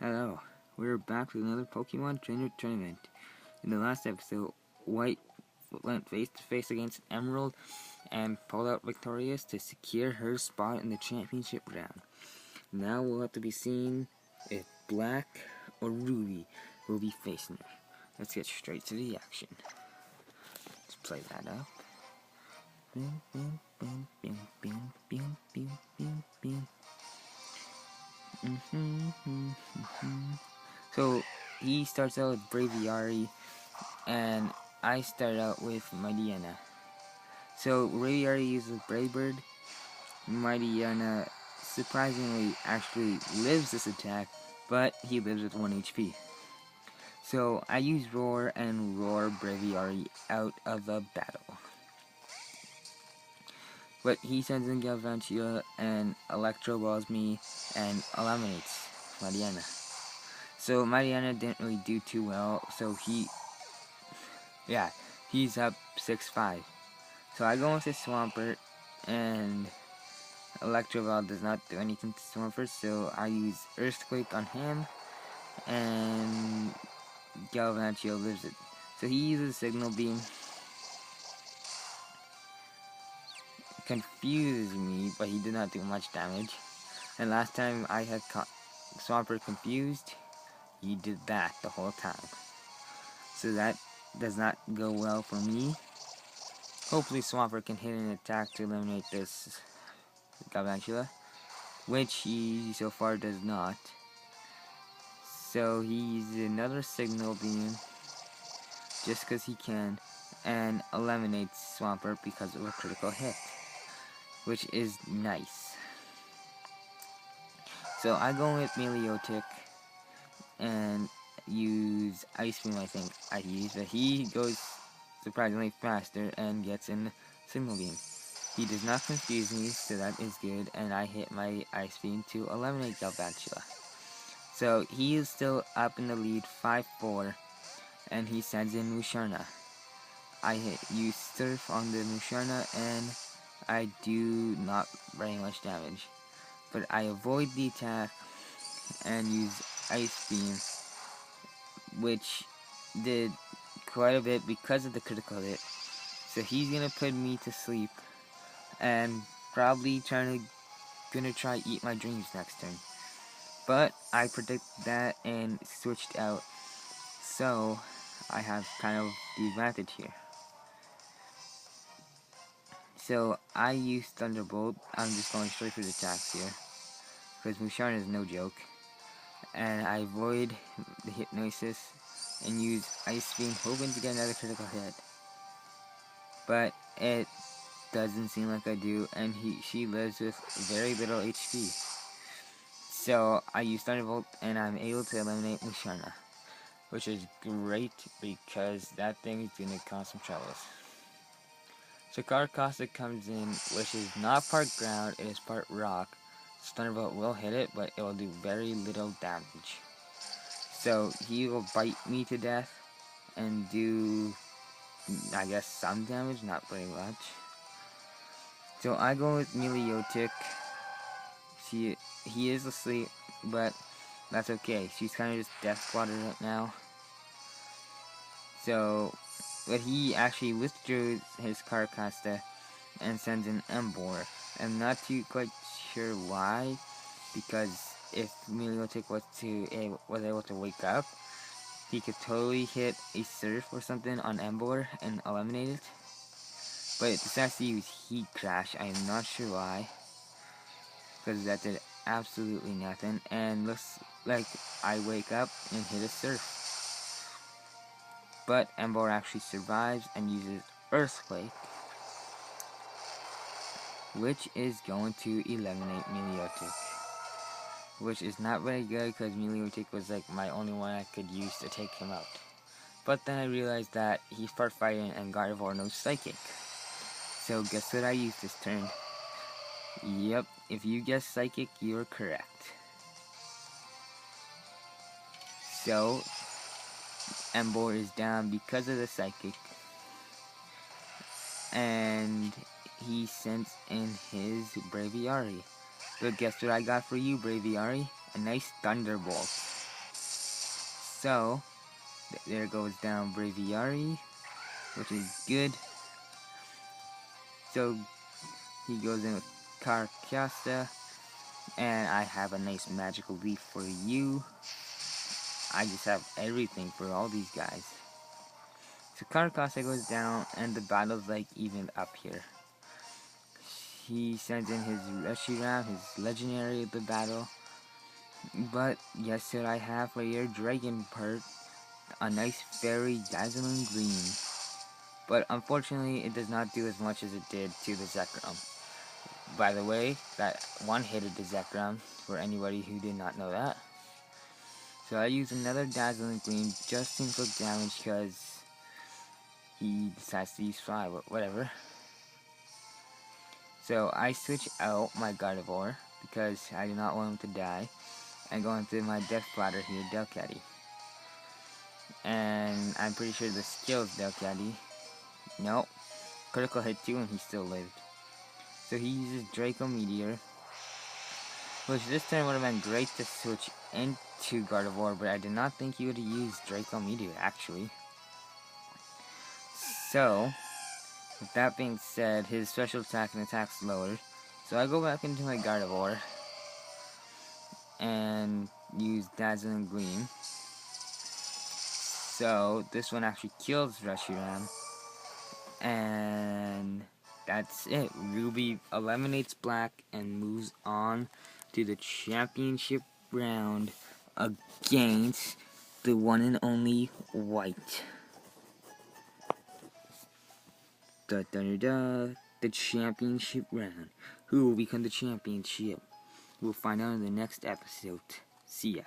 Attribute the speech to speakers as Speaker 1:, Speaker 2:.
Speaker 1: Hello, we're back with another Pokemon Trainer Tournament. In the last episode, White went face to face against Emerald and pulled out victorious to secure her spot in the championship round. Now we'll have to be seeing if Black or Ruby will be facing her. Let's get straight to the action. Let's play that up. So he starts out with Braviary, and I start out with Mightyena. So Braviary uses Brave Bird. Mightyena surprisingly actually lives this attack, but he lives with 1 HP. So I use Roar and roar Braviary out of the battle. But he sends in Galvantula and Electro Balls me and eliminates Mightyena. So Mightyena didn't really do too well, so he's up 6-5. So I go with his Swampert, and Electro Ball does not do anything to Swampert, so I use Earthquake on him, and Galvantula lives it. So he uses Signal Beam. Confuses me, but he did not do much damage. And last time I had caught Swampert confused, he did that the whole time. So that does not go well for me. Hopefully Swampert can hit an attack to eliminate this Galvantula, which he so far does not. So he uses another Signal Beam just because he can, and eliminates Swampert because of a critical hit, which is nice. So I go with Milotic and use Ice Beam, I think I use, but he goes surprisingly faster and gets in Signal Beam. He does not confuse me, so that is good, and I hit my Ice Beam to eliminate Galvantula. So he is still up in the lead 5-4, and he sends in Musharna. I use Surf on the Musharna, and I do not very much damage. But I avoid the attack and use Ice Beam, which did quite a bit because of the critical hit. So he's gonna put me to sleep and probably gonna try Eat My Dreams next turn. But I predicted that and switched out, so I have kind of the advantage here. So I use Thunderbolt. I'm just going straight for the attacks here, because Musharna is no joke. And I avoid the Hypnosis and use Ice Beam, hoping to get another critical hit. But it doesn't seem like I do, and she lives with very little HP. So I use Thunderbolt, and I'm able to eliminate Musharna, which is great because that thing is gonna cause some troubles. So Carcosa comes in, which is not part ground, it is part rock. So Thunderbolt will hit it, but it will do very little damage. So he will bite me to death and do, I guess, some damage, not very much. So I go with Milotic. He is asleep, but that's okay. She's kind of just death squatted right now. So, but he actually withdrew his Carcosa and sends in Emboar. I'm not quite sure why, because if Milotic was able to wake up, he could totally hit a Surf or something on Emboar and eliminate it. But it decides to use Heat Crash. I am not sure why, because that did absolutely nothing, and looks like I wake up and hit a Surf. But Emboar actually survives and uses Earthquake, which is going to eliminate Milotic. Which is not very good because Milotic was like my only one I could use to take him out. But then I realized that he's part fighting and Gardevoir knows Psychic. So guess what I used this turn? Yep, if you guessed Psychic, you're correct. So, Emboar is down because of the Psychic. And he sends in his Braviary. But guess what I got for you, Braviary? A nice Thunderbolt. So, there goes down Braviary, which is good. So, he goes in with Carcassonne, and I have a nice magical leaf for you. I just have everything for all these guys. So Carcassonne goes down, and the battle's like even up here. He sends in his Reshiram, his legendary of the battle. But yes, sir, I have for your Dragon Perk a nice fairy dazzling green. But unfortunately, it does not do as much as it did to the Zekrom. By the way, that one-hitted the Zekrom, for anybody who did not know that. So I use another Dazzling Gleam just to inflict damage because he decides to use fire, whatever. So I switch out my Gardevoir because I do not want him to die, and go into my Death Platter here, Delcatty. And I'm pretty sure the skills Delcatty. Nope. Critical hit too, and he still lived. So he uses Draco Meteor, which this turn would have been great to switch into Gardevoir, but I did not think he would have used Draco Meteor, actually. So, with that being said, his special attack and attack's lowered. So I go back into my Gardevoir and use Dazzling Gleam. So this one actually kills Reshiram. And that's it. Ruby eliminates Black and moves on to the championship round against the one and only White. Da, da, da, da, the championship round. Who will become the championship? We'll find out in the next episode. See ya.